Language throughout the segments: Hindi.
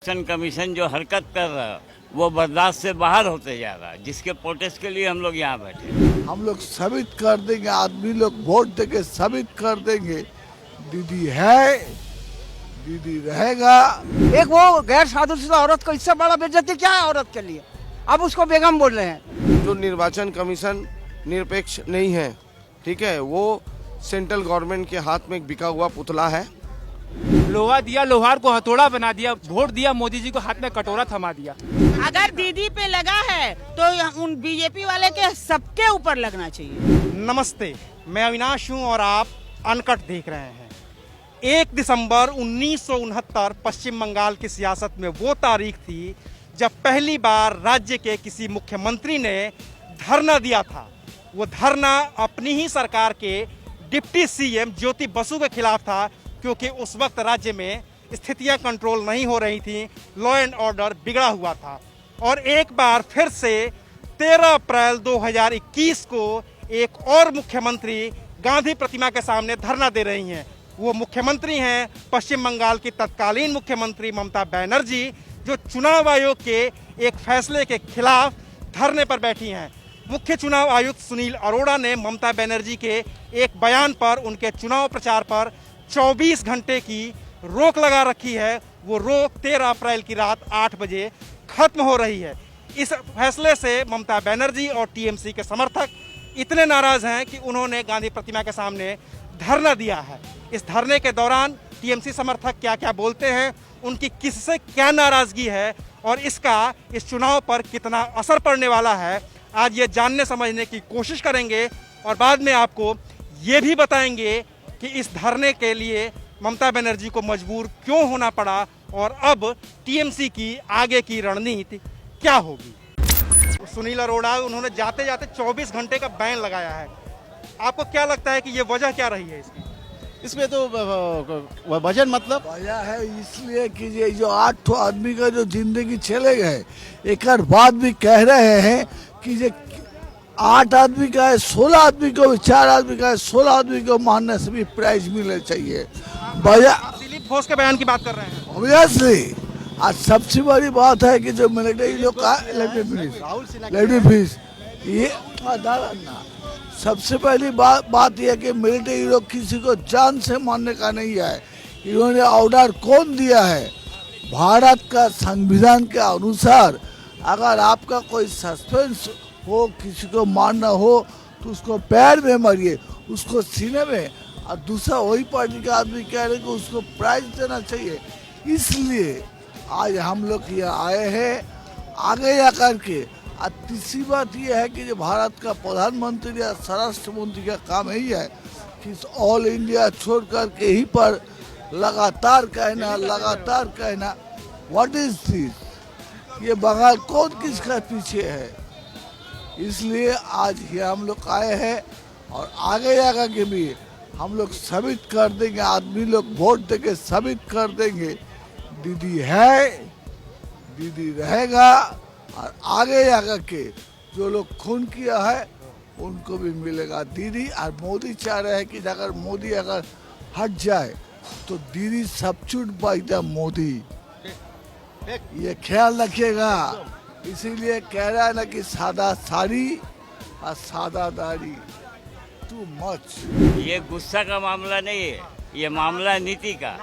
इलेक्शन कमीशन जो हरकत कर रहा है वो बर्दाश्त से बाहर होते जा रहा है, जिसके प्रोटेस्ट के लिए हम लोग यहाँ बैठे हैं। हम लोग साबित कर देंगे, आदमी लोग वोट देके साबित कर देंगे, दीदी है, दीदी रहेगा। एक वो गैर शादीशुदा औरत को इससे बड़ा बेइज्जती क्या है औरत के लिए? अब उसको बेगम बोल रहे हैं। जो निर्वाचन कमीशन निरपेक्ष नहीं है, ठीक है, वो सेंट्रल गवर्नमेंट के हाथ में एक बिका हुआ पुतला है। लोहा दिया लोहार को हथौड़ा बना दिया, वोट दिया मोदी जी को हाथ में कटोरा थमा दिया। अगर दीदी पे लगा है तो उन बीजेपी वाले के सबके ऊपर लगना चाहिए। नमस्ते, मैं अविनाश हूं और आप अनकट देख रहे हैं। 1 दिसंबर 1969 पश्चिम बंगाल की सियासत में वो तारीख थी जब पहली बार राज्य के किसी मुख्यमंत्री ने धरना दिया था। वो धरना अपनी ही सरकार के डिप्टी सीएम ज्योति बसु के खिलाफ था, क्योंकि उस वक्त राज्य में स्थितियां कंट्रोल नहीं हो रही थी, लॉ एंड ऑर्डर बिगड़ा हुआ था। और एक बार फिर से 13 अप्रैल 2021 को एक और मुख्यमंत्री गांधी प्रतिमा के सामने धरना दे रही हैं। वो मुख्यमंत्री हैं पश्चिम बंगाल की तत्कालीन मुख्यमंत्री ममता बनर्जी, जो चुनाव आयोग के एक फैसले के खिलाफ धरने पर बैठी हैं। मुख्य चुनाव आयुक्त सुनील अरोड़ा ने ममता बनर्जी के एक बयान पर उनके चुनाव प्रचार पर 24 घंटे की रोक लगा रखी है। वो रोक 13 अप्रैल की रात 8 बजे खत्म हो रही है। इस फैसले से ममता बनर्जी और टीएमसी के समर्थक इतने नाराज हैं कि उन्होंने गांधी प्रतिमा के सामने धरना दिया है। इस धरने के दौरान टीएमसी समर्थक क्या क्या बोलते हैं, उनकी किससे क्या नाराजगी है और इसका इस चुनाव पर कितना असर पड़ने वाला है, आज ये जानने समझने की कोशिश करेंगे। और बाद में आपको ये भी बताएंगे कि इस धरने के लिए ममता बनर्जी को मजबूर क्यों होना पड़ा और अब टीएमसी की आगे की रणनीति क्या होगी। सुनील अरोड़ा, उन्होंने जाते जाते 24 घंटे का बैन लगाया है। आपको क्या लगता है कि ये वजह क्या रही है इसकी? इसमें तो वजन मतलब वजह है इसलिए कि ये जो 8 आदमी का जो जिंदगी चले गए, एक बाद भी कह रहे हैं कि ये 8 आदमी का है, 16 आदमी को, 4 आदमी का है, 16 आदमी को मारने से भी प्राइज मिलना चाहिए। दिलीप घोष के बयान की बात कर रहे हैं। ऑब्वियसली आज सबसे बड़ी बात है कि जो मिलिट्री लोग का लेफ्ट फीस ये सबसे पहली बात यह कि मिलिट्री लोग किसी को जान से मारने का नहीं है। इन्होंने ऑर्डर कौन दिया है? भारत का संविधान के अनुसार अगर आपका कोई सस्पेंस हो, किसी को मारना हो तो उसको पैर में मारिए, उसको सीने में। और दूसरा वही पार्टी का आदमी कह रहे कि उसको प्राइज देना चाहिए। इसलिए आज हम लोग यहाँ आए हैं आगे जा करके। और तीसरी बात यह है कि जो भारत का प्रधानमंत्री या स्वराष्ट्र मंत्री का काम यही है कि ऑल इंडिया छोड़ करके यहीं पर लगातार कहना व्हाट इज दिस, ये बंगाल कौन किसका पीछे है। इसलिए आज ये हम लोग आए हैं और आगे जाकर के भी हम लोग साबित कर देंगे, आदमी लोग वोट देके साबित कर देंगे, दीदी है, दीदी रहेगा। और आगे जाकर के जो लोग खून किया है उनको भी मिलेगा दीदी। और मोदी चाह रहे हैं कि अगर मोदी अगर हट जाए तो दीदी सब छूट पाएगा मोदी, ये ख्याल रखिएगा। इसीलिए कह रहा है ना कि सादा साड़ी और सादा दाढ़ी, टू मच। ये गुस्सा का मामला नहीं है, ये मामला नीति का।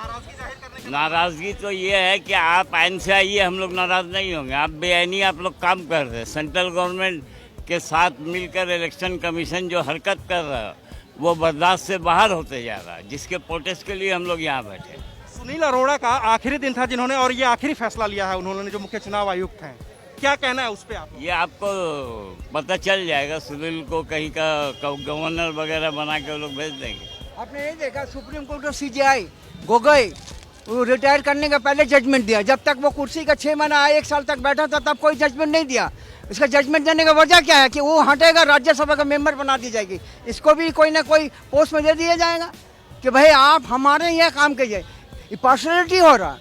नाराजगी तो ये है कि आप आइन से आइए, हम लोग नाराज नहीं होंगे। आप बेआईनी आप लोग काम कर रहे हैं। सेंट्रल गवर्नमेंट के साथ मिलकर इलेक्शन कमीशन जो हरकत कर रहा है वो बर्दाश्त से बाहर होते जा रहा है, जिसके प्रोटेस्ट के लिए हम लोग यहाँ बैठे हैं। सुनील अरोड़ा का आखिरी दिन था जिन्होंने, और ये आखिरी फैसला लिया है उन्होंने, जो मुख्य चुनाव आयुक्त हैं। क्या कहना है उस पर आप? ये आपको पता चल जाएगा। सुनील को कहीं का गवर्नर वगैरह बना के वो लोग भेज देंगे। आपने ये देखा सुप्रीम कोर्ट और सीजेआई गोगोई वो रिटायर करने का पहले जजमेंट दिया। जब तक वो कुर्सी का 6 महीना 1 साल तक बैठा था तब कोई जजमेंट नहीं दिया। इसका जजमेंट देने का वजह क्या है कि वो हटेगा, राज्यसभा का मेंबर बना दी जाएगी, इसको भी कोई ना कोई पोस्ट में दे दिया जाएगा कि भाई आप हमारे यहाँ काम कीजिए। ये पार्शलिटी हो रहा।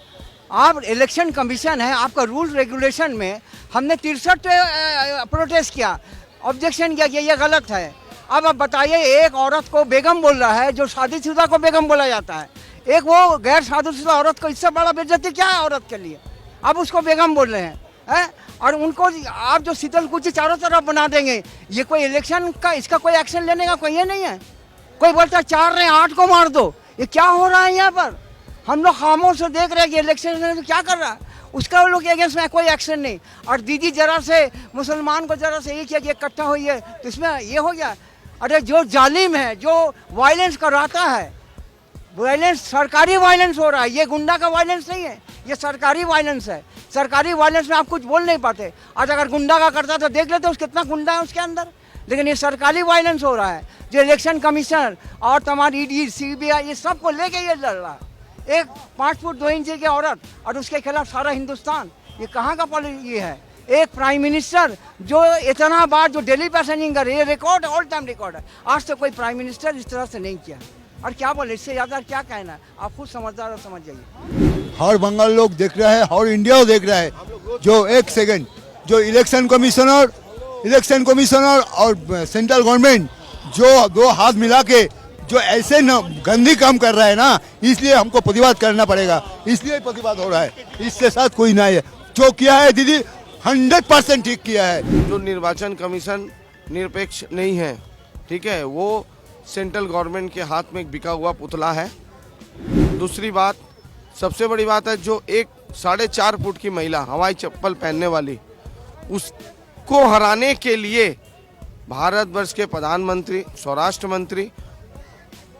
आप इलेक्शन कमीशन है, आपका रूल रेगुलेशन में हमने 63 प्रोटेस्ट किया, ऑब्जेक्शन किया कि ये गलत है। अब आप बताइए, एक औरत को बेगम बोल रहा है, जो शादीशुदा को बेगम बोला जाता है। एक वो गैर शादीशुदा औरत को इससे बड़ा बेइज्जती क्या है औरत के लिए? अब उसको बेगम बोल रहे हैं। और उनको आप जो शीतल कुची चारों तरफ बना देंगे, ये कोई इलेक्शन का इसका कोई एक्शन लेने का कोई ये नहीं है। कोई बोलता है 4 रहे 8 को मार दो, ये क्या हो रहा है यहाँ पर? हम लोग खामोश से देख रहे हैं कि इलेक्शन में क्या कर रहा है, उसका वो लोग के अगेंस्ट में कोई एक्शन नहीं। और दीदी जरा से मुसलमान को जरा से ये किया कि इकट्ठा हुई है तो इसमें ये हो गया। अरे जो जालिम है, जो वायलेंस कराता है, वायलेंस सरकारी वायलेंस हो रहा है, ये गुंडा का वायलेंस नहीं है, ये सरकारी वायलेंस है। सरकारी वायलेंस में आप कुछ बोल नहीं पाते। आज अगर गुंडा का करता तो देख लेते कितना गुंडा है उसके अंदर, लेकिन ये सरकारी वायलेंस हो रहा है। जो इलेक्शन कमीशन और तुम्हारी ईडी सीबीआई ये सबको लेके ये लड़ रहा है। एक 5 फुट 2 इंच की औरत और उसके खिलाफ सारा हिंदुस्तान, ये कहाँ का ये है? एक प्राइम मिनिस्टर जो इतना बार जो दिल्ली पैसेंजिंग कर, ये रिकॉर्ड ऑल टाइम रिकॉर्ड है। आज तो कोई प्राइम मिनिस्टर इस तरह से नहीं किया। और क्या बोले, इससे ज़्यादा क्या कहना है? आप खुद समझदार और समझ जाइए। हर बंगाल लोग देख रहा है, हर इंडिया देख रहा है। जो एक सेकंड जो इलेक्शन कमिश्नर और सेंट्रल गवर्नमेंट जो 2 हाथ मिला के जो ऐसे न गंदी काम कर रहा है ना, इसलिए हमको प्रतिवाद करना पड़ेगा। इसलिए प्रतिवाद हो रहा है, इसके साथ कोई नहीं है। जो किया है दीदी 100% ठीक किया है। जो निर्वाचन कमीशन निरपेक्ष नहीं है, ठीक है, वो सेंट्रल गवर्नमेंट के हाथ में एक बिका हुआ पुतला है। दूसरी बात, सबसे बड़ी बात है, जो एक 4.5 फुट की महिला हवाई चप्पल पहनने वाली, उसको हराने के लिए भारतवर्ष के प्रधानमंत्री, स्वराष्ट्र मंत्री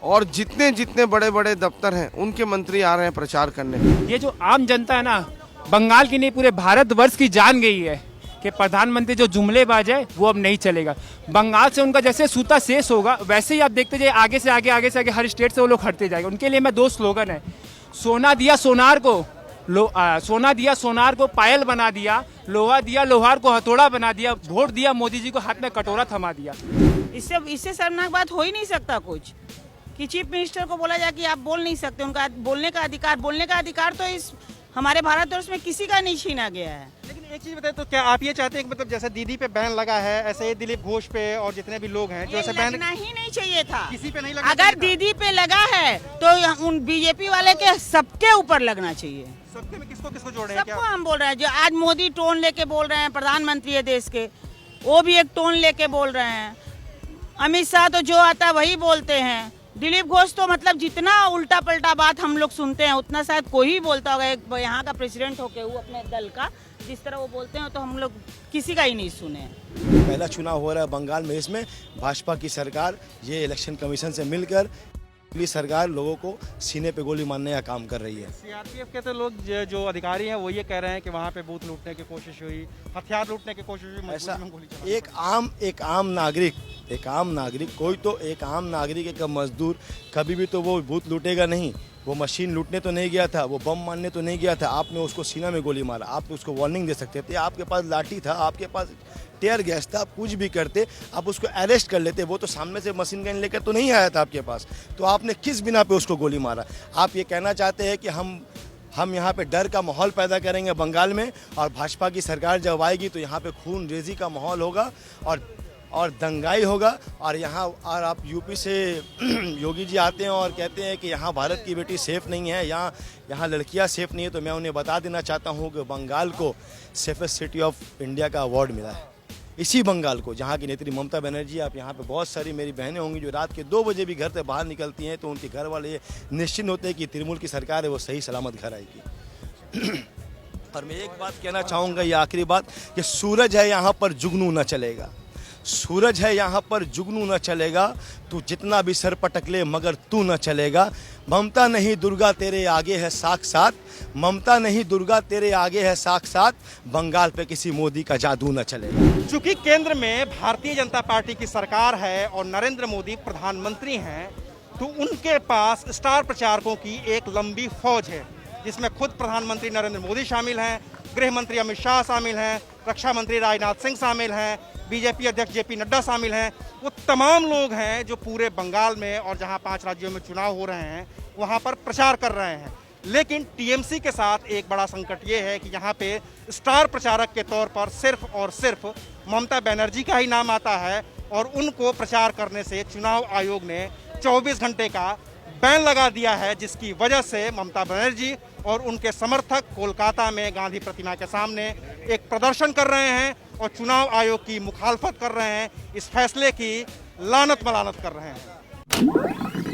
और जितने जितने बड़े बड़े दफ्तर हैं उनके मंत्री आ रहे हैं प्रचार करने। ये जो आम जनता है ना, बंगाल की नहीं पूरे भारतवर्ष की जान गई है कि प्रधानमंत्री जो जुमलेबाज है वो अब नहीं चलेगा। बंगाल से उनका जैसे सूता शेष होगा, वैसे ही आप देखते जाइए आगे से आगे हर स्टेट से वो लोग हटते जाएंगे। उनके लिए मैं 2 स्लोगन है, सोना दिया सोनार को पायल बना दिया, लोहा दिया लोहार को हथौड़ा बना दिया, वोट दिया मोदी जी को हाथ में कटोरा थमा दिया। इससे शर्मनाक बात हो ही नहीं सकता कुछ कि चीफ मिनिस्टर को बोला जाए कि आप बोल नहीं सकते। उनका बोलने का अधिकार तो इस हमारे भारतवर्ष में किसी का नहीं छीना गया है। लेकिन एक चीज बताए, तो क्या आप ये चाहते हैं कि मतलब जैसे दीदी पे बैन लगा है, ऐसे ही दिलीप घोष पे और जितने भी लोग हैं जो ऐसे बैन लगना ही नहीं चाहिए था, किसी पे नहीं लगना अगर चाहिए था। दीदी पे लगा है तो उन बीजेपी वाले के सबके ऊपर लगना चाहिए। सबके में किसको जोड़े हैं सबको क्या? हम बोल रहे हैं। जो आज मोदी टोन लेके बोल रहे हैं, प्रधानमंत्री है देश के, वो भी एक टोन लेके बोल रहे हैं। अमित शाह तो जो आता वही बोलते हैं। दिलीप घोष तो मतलब जितना उल्टा पलटा बात हम लोग सुनते हैं उतना शायद कोई ही बोलता होगा। एक यहाँ का प्रेसिडेंट होके वो अपने दल का जिस तरह वो बोलते हैं तो हम लोग किसी का ही नहीं सुने। पहला चुनाव हो रहा है बंगाल में, इसमें भाजपा की सरकार ये इलेक्शन कमीशन से मिलकर पुलिस सरकार लोगों को सीने पे गोली मारने का काम कर रही है। सीआरपीएफ के तो लोग जो अधिकारी हैं वो ये कह रहे हैं कि वहाँ पे बूथ लूटने की कोशिश हुई, हथियार लूटने की कोशिश हुई। ऐसा गोली चला। एक आम नागरिक कोई तो एक आम नागरिक, एक मजदूर कभी भी तो वो बूथ लूटेगा नहीं। वो मशीन लूटने तो नहीं गया था, वो बम मारने तो नहीं गया था। आपने उसको सीना में गोली मारा, आप उसको वार्निंग दे सकते थे। आपके पास लाठी था, आपके पास टीयर गैस था, आप कुछ भी करते, आप उसको अरेस्ट कर लेते। वो तो सामने से मशीन गन लेकर तो नहीं आया था आपके पास, तो आपने किस बिना पे उसको गोली मारा? आप ये कहना चाहते हैं कि हम यहाँ पे डर का माहौल पैदा करेंगे बंगाल में, और भाजपा की सरकार जब आएगी तो यहाँ पे खून रेजी का माहौल होगा और दंगाई होगा। और यहाँ और आप यूपी से योगी जी आते हैं और कहते हैं कि यहाँ भारत की बेटी सेफ़ नहीं है, यहाँ लड़कियाँ सेफ़ नहीं है। तो मैं उन्हें बता देना चाहता हूँ कि बंगाल को सेफेस्ट सिटी ऑफ इंडिया का अवार्ड मिला है। इसी बंगाल को, जहाँ की नेत्री ममता बनर्जी, आप यहाँ पे बहुत सारी मेरी बहनें होंगी जो रात के 2 बजे भी घर से बाहर निकलती हैं तो उनके घर वाले ये निश्चिंत होते हैं कि तृणमूल की सरकार है वो सही सलामत घर आएगी। और मैं एक बात कहना चाहूँगा, ये आखिरी बात, कि सूरज है यहाँ पर जुगनू न चलेगा। सूरज है यहाँ पर जुगनू न चलेगा, तू जितना भी सर पटक ले मगर तू न चलेगा। ममता नहीं दुर्गा तेरे आगे है साक्षात, ममता नहीं दुर्गा तेरे आगे है साक्षात, बंगाल पे किसी मोदी का जादू न चलेगा। चूंकि केंद्र में भारतीय जनता पार्टी की सरकार है और नरेंद्र मोदी प्रधानमंत्री हैं, तो उनके पास स्टार प्रचारकों की एक लंबी फौज है, जिसमें खुद प्रधानमंत्री नरेंद्र मोदी शामिल हैं, गृह मंत्री अमित शाह शामिल हैं, रक्षा मंत्री राजनाथ सिंह शामिल हैं, बीजेपी अध्यक्ष जेपी नड्डा शामिल हैं। वो तमाम लोग हैं जो पूरे बंगाल में और जहां 5 राज्यों में चुनाव हो रहे हैं वहां पर प्रचार कर रहे हैं। लेकिन टीएमसी के साथ एक बड़ा संकट ये है कि यहाँ पे स्टार प्रचारक के तौर पर सिर्फ और सिर्फ ममता बनर्जी का ही नाम आता है, और उनको प्रचार करने से चुनाव आयोग ने 24 घंटे का बैन लगा दिया है, जिसकी वजह से ममता बनर्जी और उनके समर्थक कोलकाता में गांधी प्रतिमा के सामने एक प्रदर्शन कर रहे हैं और चुनाव आयोग की मुखालफत कर रहे हैं, इस फैसले की लानत मलानत कर रहे हैं।